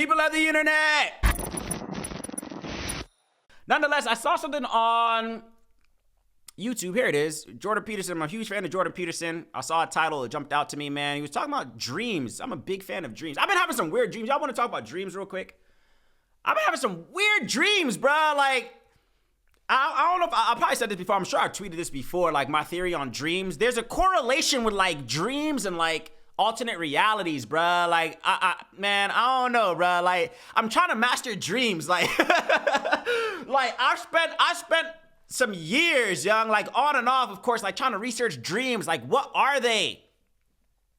people of the internet. Nonetheless, I saw something on YouTube. Here it is. Jordan Peterson. I'm a huge fan of Jordan Peterson. I saw a title. It jumped out to me, man. He was talking about dreams. I'm a big fan of dreams. I've been having some weird dreams. Y'all want to talk about dreams real quick? I've been having some weird dreams, bro. Like, I don't know if I probably said this before. I'm sure I tweeted this before. Like, my theory on dreams. There's a correlation with, like, dreams and, like, alternate realities, bro. Like, man, I don't know, bro. Like, I'm trying to master dreams. Like, like I spent some years, young, like on and off, of course, like trying to research dreams. Like, what are they?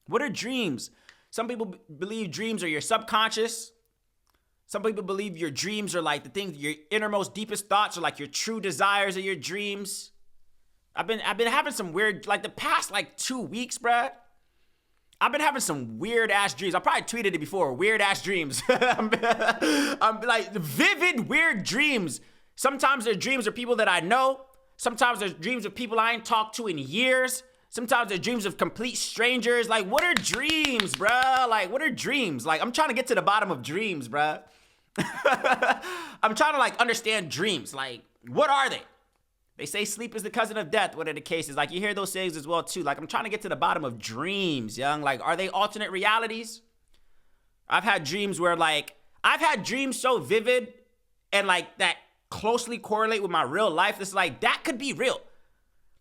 What are dreams? Some people believe dreams are your subconscious. Some people believe your dreams are like the things, your innermost, deepest thoughts are like your true desires of your dreams. I've been having some weird, like the past like 2 weeks, bruh. I've been having some weird ass dreams. I probably tweeted it before. Weird ass dreams. I'm like vivid, weird dreams. Sometimes they're dreams of people that I know. Sometimes there's dreams of people I ain't talked to in years. Sometimes they're dreams of complete strangers. Like, what are dreams, bruh? Like, what are dreams? Like, I'm trying to get to the bottom of dreams, bruh. I'm trying to, like, understand dreams. Like, what are they? They say sleep is the cousin of death. What are the cases? Like, you hear those sayings as well, too. Like, I'm trying to get to the bottom of dreams, young. Like, are they alternate realities? I've had dreams where, like, I've had dreams so vivid and, like, that closely correlate with my real life. It's like, that could be real.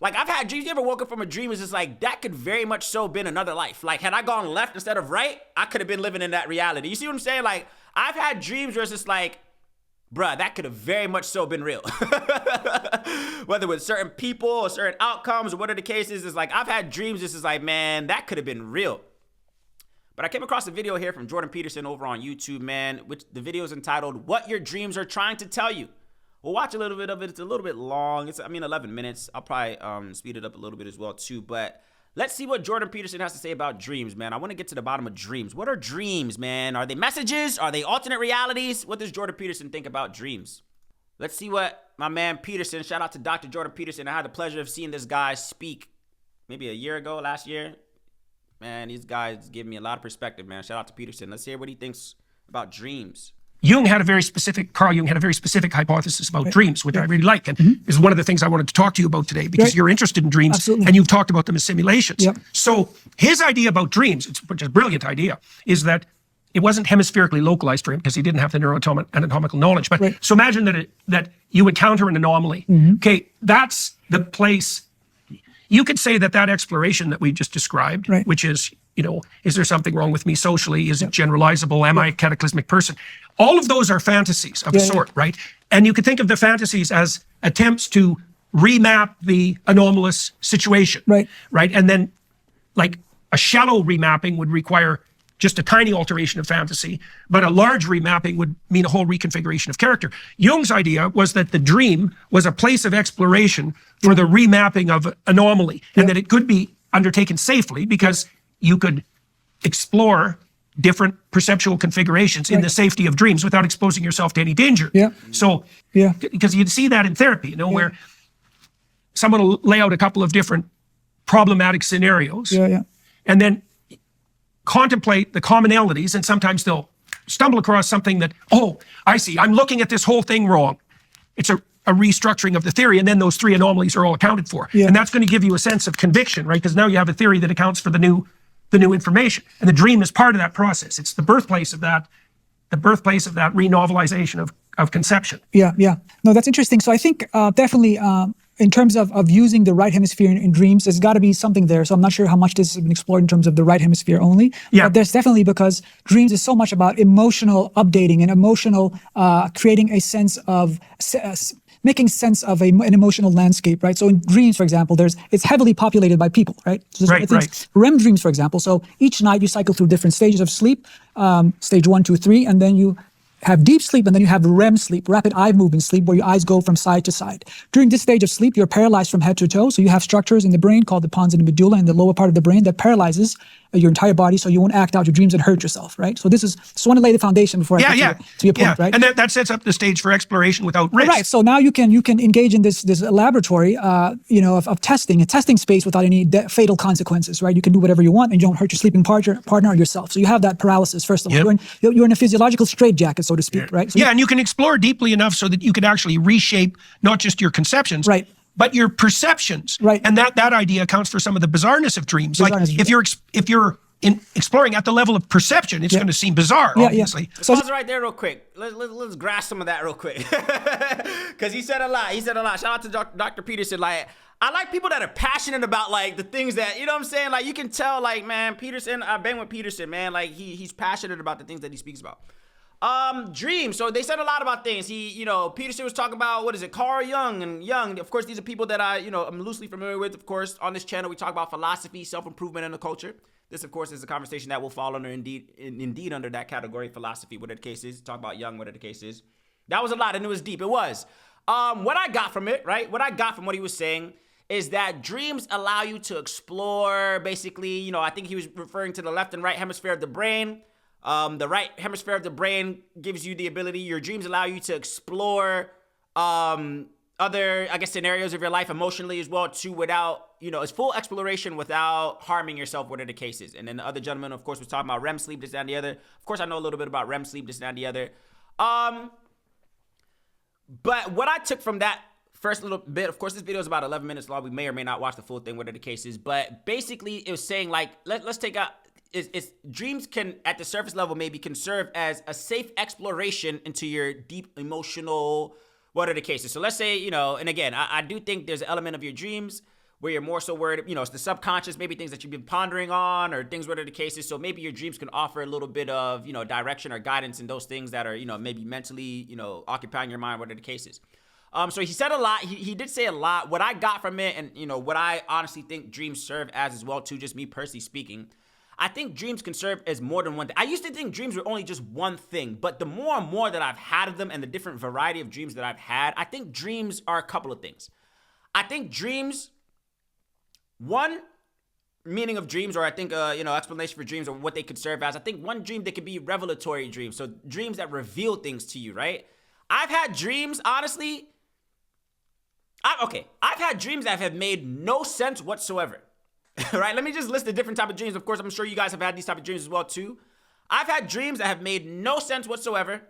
Like, I've had dreams. You ever woke up from a dream? It's just like, that could very much so been another life. Like, had I gone left instead of right, I could have been living in that reality. You see what I'm saying? Like, I've had dreams where it's just like, bruh, that could have very much so been real. Whether with certain people or certain outcomes or what are the cases, it's like, I've had dreams. This is like, man, that could have been real. But I came across a video here from Jordan Peterson over on YouTube, man, which the video is entitled, What Your Dreams Are Trying to Tell You. We'll watch a little bit of it. It's a little bit long. It's, 11 minutes. I'll probably speed it up a little bit as well, too. But let's see what Jordan Peterson has to say about dreams, man. I want to get to the bottom of dreams. What are dreams, man? Are they messages? Are they alternate realities? What does Jordan Peterson think about dreams? Let's see what my man Peterson, shout out to Dr. Jordan Peterson. I had the pleasure of seeing this guy speak maybe a year ago, last year. Man, these guys give me a lot of perspective, man. Shout out to Peterson. Let's hear what he thinks about dreams. Carl Jung had a very specific hypothesis about dreams, which I really like. And is one of the things I wanted to talk to you about today, because you're interested in dreams and you've talked about them as simulations. So his idea about dreams, which is a brilliant idea, is that it wasn't hemispherically localized for him because he didn't have the neuroanatomical knowledge. But so imagine that you encounter an anomaly. Okay, that's the place. You could say that exploration that we just described, which is, is there something wrong with me socially? Is it generalizable? Am I a cataclysmic person? All of those are fantasies of a sort, right? And you could think of the fantasies as attempts to remap the anomalous situation, right? And then, like, a shallow remapping would require just a tiny alteration of fantasy, but a large remapping would mean a whole reconfiguration of character. Jung's idea was that the dream was a place of exploration for the remapping of anomaly, and that it could be undertaken safely because you could explore different perceptual configurations in the safety of dreams without exposing yourself to any danger. So, because you'd see that in therapy, where someone will lay out a couple of different problematic scenarios, and then contemplate the commonalities, and sometimes they'll stumble across something that, oh, I see, I'm looking at this whole thing wrong. It's a restructuring of the theory, and then those three anomalies are all accounted for. And that's going to give you a sense of conviction, right? Because now you have a theory that accounts for the new information. And the dream is part of that process. It's the birthplace of that renovelization of conception. No, that's interesting. So I think definitely in terms of using the right hemisphere in dreams, there's got to be something there. So I'm not sure how much this has been explored in terms of the right hemisphere only. But there's definitely, because dreams is so much about emotional updating and emotional creating a sense of making sense of an emotional landscape, right? So in dreams, for example, it's heavily populated by people, right? So REM dreams, for example. So each night you cycle through different stages of sleep, stage 1, 2, 3, and then you have deep sleep, and then you have REM sleep, rapid eye movement sleep, where your eyes go from side to side. During this stage of sleep, you're paralyzed from head to toe. So you have structures in the brain called the pons and the medulla in the lower part of the brain that paralyzes your entire body, so you won't act out your dreams and hurt yourself, right? So just want to lay the foundation before I get to your point, right? And that sets up the stage for exploration without risk. Right. So now you can engage in this laboratory, of testing, a testing space without any fatal consequences, right? You can do whatever you want, and you don't hurt your sleeping partner or yourself. So you have that paralysis first of all. You're in a physiological straitjacket, so to speak, right? So and you can explore deeply enough so that you can actually reshape not just your conceptions, right, but your perceptions. Right. And that idea accounts for some of the bizarreness of dreams. Like if you're exploring at the level of perception, it's going to seem bizarre, obviously. Let's pause it right there real quick. Let's grasp some of that real quick. Because he said a lot. Shout out to Dr. Peterson. Like, I like people that are passionate about like the things that, you know what I'm saying? Like, you can tell, like, man, Peterson, I've been with Peterson, man. Like, he's passionate about the things that he speaks about. Dreams. So they said a lot about things. Peterson was talking about, Carl Jung and Jung. Of course, these are people that I'm loosely familiar with. Of course, on this channel, we talk about philosophy, self-improvement, and the culture. This, of course, is a conversation that will fall under indeed under that category, philosophy, whatever the case is. Talk about Jung, whatever the case is. That was a lot, and it was deep. It was. What I got from it, right? What I got from what he was saying is that dreams allow you to explore, basically, I think he was referring to the left and right hemisphere of the brain. The right hemisphere of the brain gives you the ability, your dreams allow you to explore other, scenarios of your life emotionally as well, too, without, it's full exploration without harming yourself, whatever the case is. And then the other gentleman, of course, was talking about REM sleep, this, that, and the other. Of course, I know a little bit about REM sleep, this, that, and the other. But what I took from that first little bit, of course, this video is about 11 minutes long. We may or may not watch the full thing, whatever the case is. But basically, it was saying, like, let's take out, dreams can, at the surface level, maybe can serve as a safe exploration into your deep emotional, what are the cases. So let's say, and again, I do think there's an element of your dreams where you're more so worried, it's the subconscious, maybe things that you've been pondering on or things, what are the cases. So maybe your dreams can offer a little bit of, direction or guidance in those things that are, maybe mentally, occupying your mind, what are the cases. So he said a lot. He did say a lot. What I got from it, and, what I honestly think dreams serve as well, too, just me personally speaking, I think dreams can serve as more than one thing. I used to think dreams were only just one thing, but the more and more that I've had of them and the different variety of dreams that I've had, I think dreams are a couple of things. I think dreams, one meaning of dreams, or I think, explanation for dreams or what they could serve as, I think one dream, they could be revelatory dreams. So dreams that reveal things to you, right? I've had dreams, honestly, I've had dreams that have made no sense whatsoever. Right? Let me just list the different type of dreams. Of course, I'm sure you guys have had these type of dreams as well, too. I've had dreams that have made no sense whatsoever.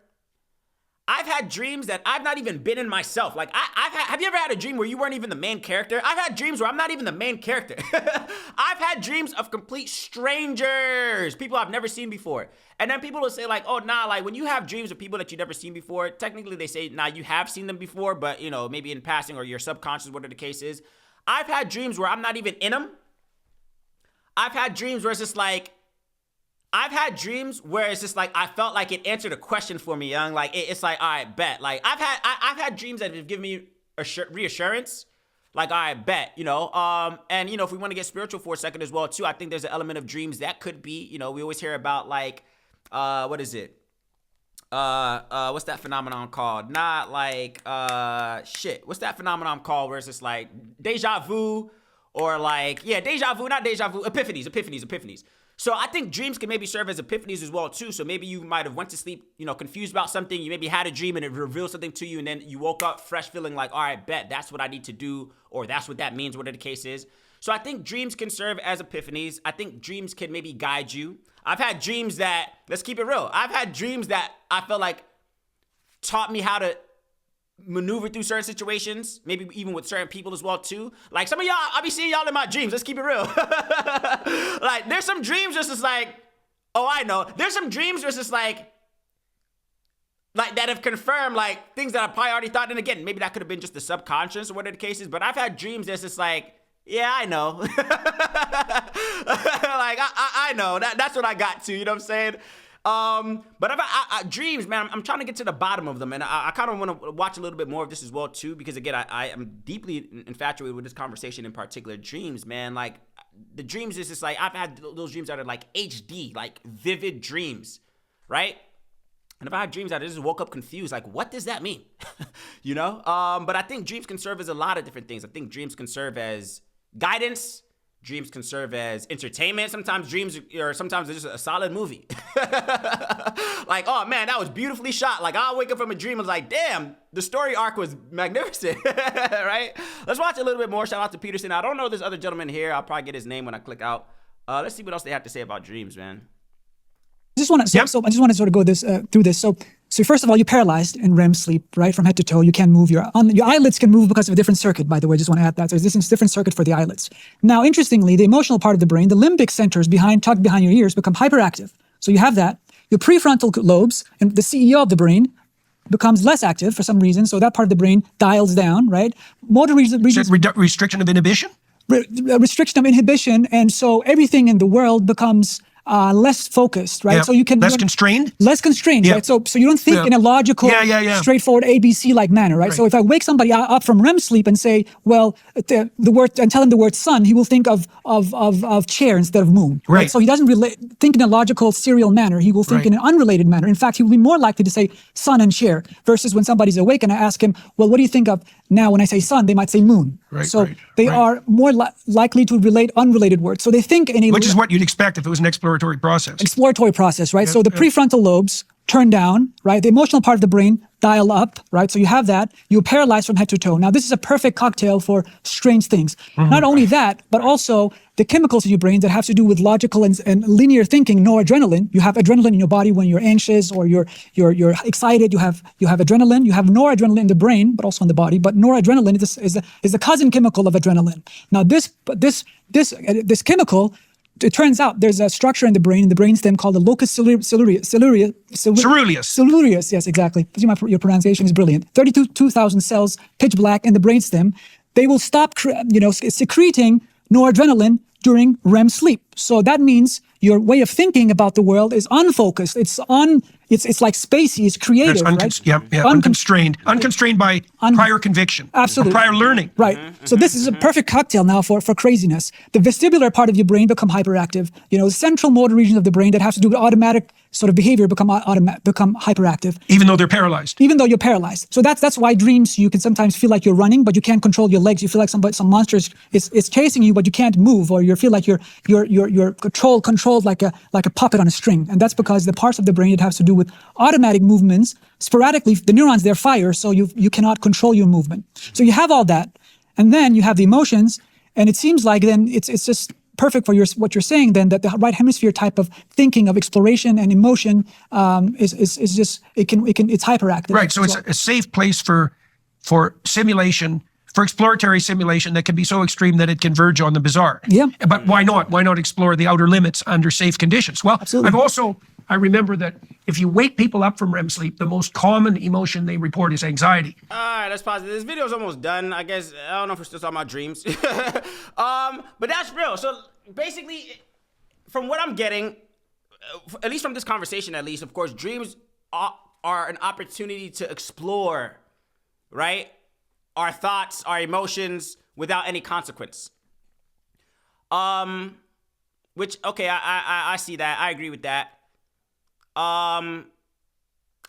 I've had dreams that I've not even been in myself. Like, have you ever had a dream where you weren't even the main character? I've had dreams where I'm not even the main character. I've had dreams of complete strangers, people I've never seen before. And then people will say, like, oh, nah, like, when you have dreams of people that you've never seen before, technically they say, nah, you have seen them before, but, maybe in passing or your subconscious, whatever the case is. I've had dreams where I'm not even in them. I've had dreams where it's just like, I felt like it answered a question for me, young. Like, it's like, all right, bet. Like, I've had dreams that have given me reassurance. Like, all right, bet, and, if we want to get spiritual for a second as well, too, I think there's an element of dreams that could be, we always hear about, like, what is it? What's that phenomenon called? Not like, what's that phenomenon called where it's just like deja vu? Or like, deja vu, not deja vu, epiphanies. So I think dreams can maybe serve as epiphanies as well, too. So maybe you might have went to sleep, confused about something. You maybe had a dream and it revealed something to you. And then you woke up fresh feeling like, all right, bet, that's what I need to do. Or that's what that means, whatever the case is. So I think dreams can serve as epiphanies. I think dreams can maybe guide you. I've had dreams that, let's keep it real. I've had dreams that I felt like taught me how to maneuver through certain situations, maybe even with certain people as well, too. Like, some of y'all, I'll be seeing y'all in my dreams. Let's keep it real. Like, there's some dreams just as like, oh, I know. There's some dreams just as like that have confirmed, like, things that I probably already thought. And again, maybe that could have been just the subconscious or whatever the case is. But I've had dreams that's just like, yeah, I know. Like, I know. That's what I got to, you know what I'm saying? But dreams, man, I'm trying to get to the bottom of them, and I kind of want to watch a little bit more of this as well, too, because again, I am deeply infatuated with this conversation in particular. Dreams, man, like, the dreams is just like, I've had those dreams that are like HD, like vivid dreams, right? And if I had dreams that I just woke up confused, like, what does that mean? You know? But I think dreams can serve as a lot of different things. I think dreams can serve as guidance. Dreams can serve as entertainment. Sometimes dreams, or sometimes it's just a solid movie. Like, oh man, that was beautifully shot. Like, I'll wake up from a dream and was like, damn, the story arc was magnificent, right? Let's watch a little bit more. Shout out to Peterson. I don't know this other gentleman here. I'll probably get his name when I click out. Let's see what else they have to say about dreams, man. I just want to sort of go through this. So first of all, you're paralyzed in REM sleep, right, from head to toe. You can't move. Your eyelids can move because of a different circuit, by the way. Just want to add that. So there's this different circuit for the eyelids. Now, interestingly, the emotional part of the brain, the limbic centers tucked behind your ears, become hyperactive. So you have that. Your prefrontal lobes and the CEO of the brain becomes less active for some reason. So that part of the brain dials down, right? Motor regions. Restriction of inhibition? Restriction of inhibition. And so everything in the world becomes less focused, right? Yeah. So you can less constrained, yeah. Right? So you don't think in a logical, straightforward ABC-like manner, right? So if I wake somebody up from REM sleep and say, well, the word, and tell him the word sun, he will think of chair instead of moon, right? So he doesn't think in a logical serial manner. He will think in an unrelated manner. In fact, he will be more likely to say sun and chair versus when somebody's awake and I ask him, well, what do you think of now when I say sun? They might say moon. They are more likely to relate unrelated words. So they think in a... Which is what you'd expect if it was an exploratory process. Right? So the prefrontal lobes turn down, right? The emotional part of the brain dial up, right? So you have that. You're paralyzed from head to toe. Now, this is a perfect cocktail for strange things. Not only that, but also the chemicals in your brain that have to do with logical and linear thinking, noradrenaline. You have adrenaline in your body when you're anxious or you're excited. You have adrenaline. You have noradrenaline in the brain, but also in the body. But noradrenaline is the cousin chemical of adrenaline. Now, this chemical, it turns out there's a structure in the brainstem called the locus coeruleus. Yes, exactly. Your pronunciation is brilliant. 32,000 cells, pitch black in the brainstem. They will stop, secreting noradrenaline during REM sleep. So that means your way of thinking about the world is unfocused. It's like spacey. It's creative, right? Unconstrained by prior conviction, absolutely, or prior learning. Right. So this is a perfect cocktail now for craziness. The vestibular part of your brain become hyperactive. The central motor region of the brain that has to do with automatic sort of behavior become hyperactive. Even though they're paralyzed. Even though you're paralyzed. So that's why dreams, you can sometimes feel like you're running, but you can't control your legs. You feel like some monster is chasing you, but you can't move, or you feel like you're controlled like a puppet on a string. And that's because the parts of the brain that has to do with automatic movements, sporadically, the neurons, they're fire, so you cannot control your movement. So you have all that, and then you have the emotions, and it seems like then it's just perfect for what you're saying then, that the right hemisphere type of thinking of exploration and emotion is just it's hyperactive. Right. So it's a safe place for simulation, for exploratory simulation that can be so extreme that it can verge on the bizarre. Yeah. But why not? Why not explore the outer limits under safe conditions? Well, absolutely. I remember that if you wake people up from REM sleep, the most common emotion they report is anxiety. All right, let's pause. This video's almost done. I guess, I don't know if we're still talking about dreams. But that's real. So basically, from what I'm getting, at least from this conversation, at least, of course, dreams are an opportunity to explore, right? Our thoughts, our emotions, without any consequence. Which, okay, I see that. I agree with that. I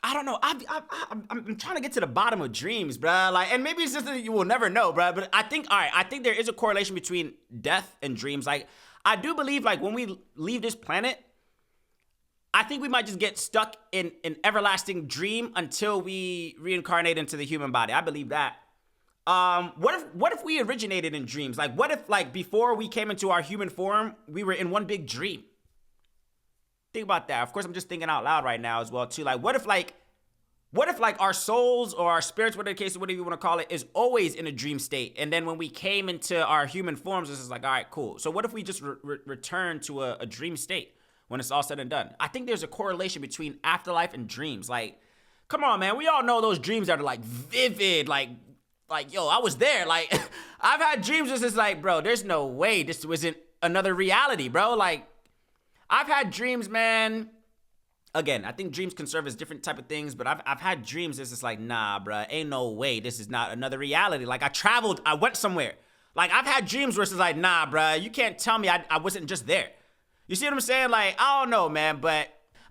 don't know. I'm trying to get to the bottom of dreams, bruh. Like, and maybe it's just that you will never know, bruh. But I think there is a correlation between death and dreams. Like, I do believe, like, when we leave this planet, I think we might just get stuck in an everlasting dream until we reincarnate into the human body. I believe that. What if we originated in dreams? Like, what if, like, before we came into our human form, we were in one big dream? Think about that. Of course, I'm just thinking out loud right now as well, too. Like, what if our souls or our spirits, whatever the case, whatever you want to call it, is always in a dream state, and then when we came into our human forms, this is like, all right, cool. So what if we just return to a dream state when it's all said and done? I think there's a correlation between afterlife and dreams. Like, come on, man. We all know those dreams that are like vivid, like, yo, I was there. Like, I've had dreams just as like, bro, there's no way this wasn't another reality, bro. Like, I've had dreams, man. Again, I think dreams can serve as different type of things, but I've had dreams that's just like, nah, bro, ain't no way this is not another reality. Like, I went somewhere. Like, I've had dreams where it's like, nah, bro, you can't tell me I wasn't just there. You see what I'm saying? Like, I don't know, man, but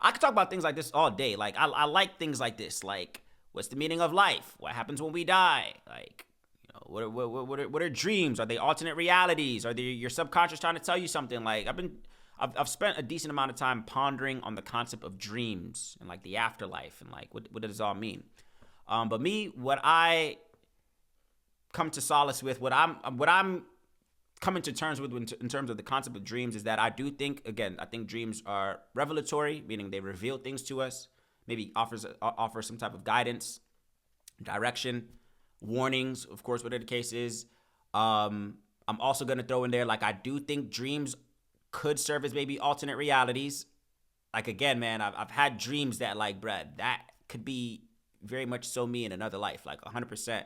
I could talk about things like this all day. Like, I like things like this. Like, what's the meaning of life? What happens when we die? Like, you know, what are dreams? Are they alternate realities? Are they your subconscious trying to tell you something? Like, I've spent a decent amount of time pondering on the concept of dreams and like the afterlife and like what does it all mean. But me, what I come to solace with, what I'm coming to terms with in terms of the concept of dreams is that I do think, again, I think dreams are revelatory, meaning they reveal things to us, maybe offer some type of guidance, direction, warnings, of course, whatever the case is. I'm also going to throw in there, like, I do think dreams could serve as maybe alternate realities. Like, again, man, I've had dreams that, like, bruh, that could be very much so me in another life, like 100%.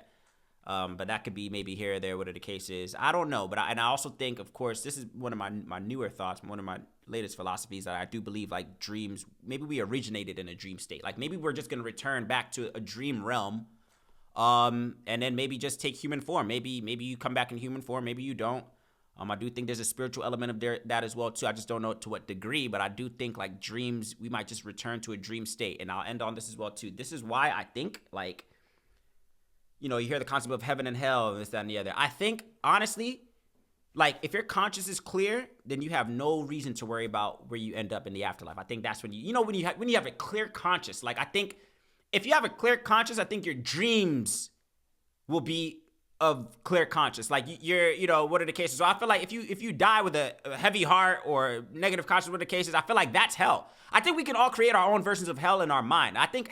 But that could be maybe here or there, whatever the case is. I don't know. But I also think, of course, this is one of my newer thoughts, one of my latest philosophies, that I do believe, like, dreams, maybe we originated in a dream state. Like, maybe we're just going to return back to a dream realm, and then maybe just take human form. Maybe you come back in human form. Maybe you don't. I do think there's a spiritual element of that as well, too. I just don't know to what degree, but I do think, like, dreams, we might just return to a dream state. And I'll end on this as well, too. This is why I think, like, you know, you hear the concept of heaven and hell, and this, that, and the other. I think, honestly, like, if your conscience is clear, then you have no reason to worry about where you end up in the afterlife. I think that's when when you have a clear conscience. Like, I think if you have a clear conscience, I think your dreams will be of clear conscience. Like, you know, what are the cases? So I feel like if you die with a heavy heart or negative conscience, what are the cases? I feel like that's hell. I think we can all create our own versions of hell in our mind. I think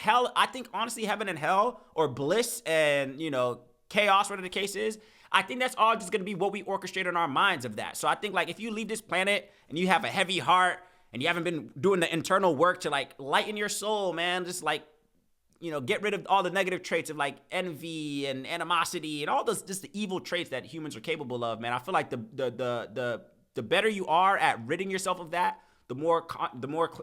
honestly, heaven and hell, or bliss and, you know, chaos, whatever the case is, I think that's all just going to be what we orchestrate in our minds of that. So I think, like, if you leave this planet and you have a heavy heart and you haven't been doing the internal work to, like, lighten your soul, man, just, like, you know, get rid of all the negative traits of, like, envy and animosity and all those, just the evil traits that humans are capable of, man. I feel like the better you are at ridding yourself of that, the more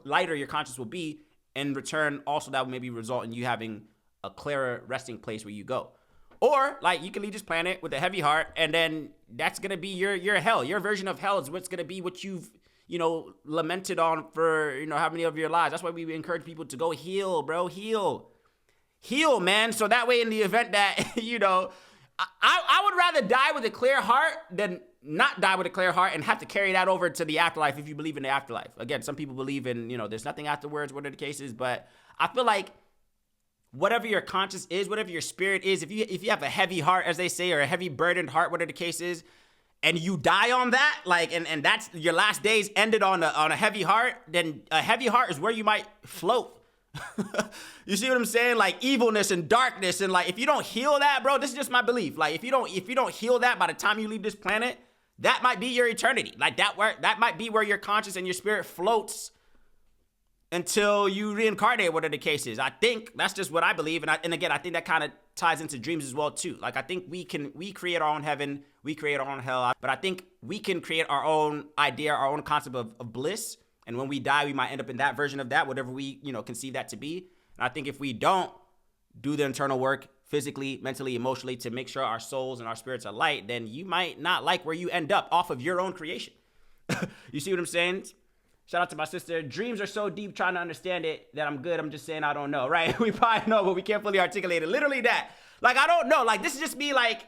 lighter your conscience will be. In return, also, that will maybe result in you having a clearer resting place where you go. Or, like, you can leave this planet with a heavy heart, and then that's gonna be your hell. Your version of hell is what's gonna be what you've, you know, lamented on for, you know, how many of your lives. That's why we encourage people to go heal, bro. Heal, man. So that way, in the event that, you know, I would rather die with a clear heart than not die with a clear heart and have to carry that over to the afterlife, if you believe in the afterlife. Again, some people believe in, you know, there's nothing afterwards, whatever the case is, but I feel like whatever your conscience is, whatever your spirit is, if you have a heavy heart, as they say, or a heavy burdened heart, whatever the case is, and you die on that, like, and that's your last days ended on a heavy heart, then a heavy heart is where you might float. You see what I'm saying? Like, evilness and darkness, and, like, if you don't heal that, bro, this is just my belief. Like, if you don't heal that by the time you leave this planet, that might be your eternity. Like, that might be where your conscience and your spirit floats until you reincarnate, whatever the case is. I think that's just what I believe, and again, I think that kind of ties into dreams as well too. Like, I think we create our own heaven, we create our own hell, but I think we can create our own idea, our own concept of bliss. And when we die, we might end up in that version of that, whatever we, you know, conceive that to be. And I think if we don't do the internal work physically, mentally, emotionally, to make sure our souls and our spirits are light, then you might not like where you end up off of your own creation. You see what I'm saying? Shout out to my sister. Dreams are so deep, trying to understand it, that I'm good. I'm just saying I don't know, right? We probably know, but we can't fully articulate it. Literally that. Like, I don't know. Like, this is just me, like,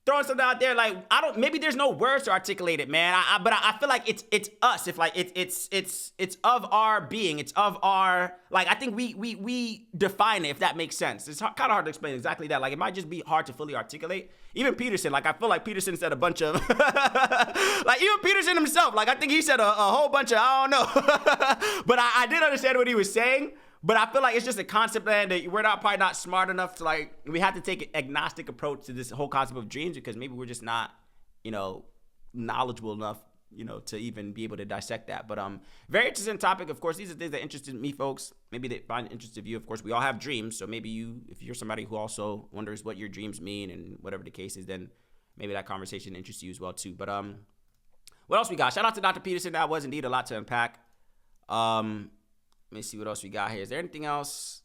throwing something out there. Like, maybe there's no words to articulate it, man. But I feel like it's us. If, like, it's of our being. It's of our, like, I think we define it, if that makes sense. It's kind of hard to explain exactly that. Like, it might just be hard to fully articulate. Even Peterson, like, I feel like Peterson said a bunch of, like, even Peterson himself, like, I think he said a whole bunch of, I don't know. But I did understand what he was saying. But I feel like it's just a concept, man, that we're probably not smart enough to, like, we have to take an agnostic approach to this whole concept of dreams, because maybe we're just not, you know, knowledgeable enough, you know, to even be able to dissect that. But very interesting topic. Of course, these are things that interested me, folks. Maybe they find interest of you. Of course, we all have dreams. So maybe if you're somebody who also wonders what your dreams mean and whatever the case is, then maybe that conversation interests you as well, too. But what else we got? Shout out to Dr. Peterson. That was indeed a lot to unpack. Let me see what else we got here. Is there anything else?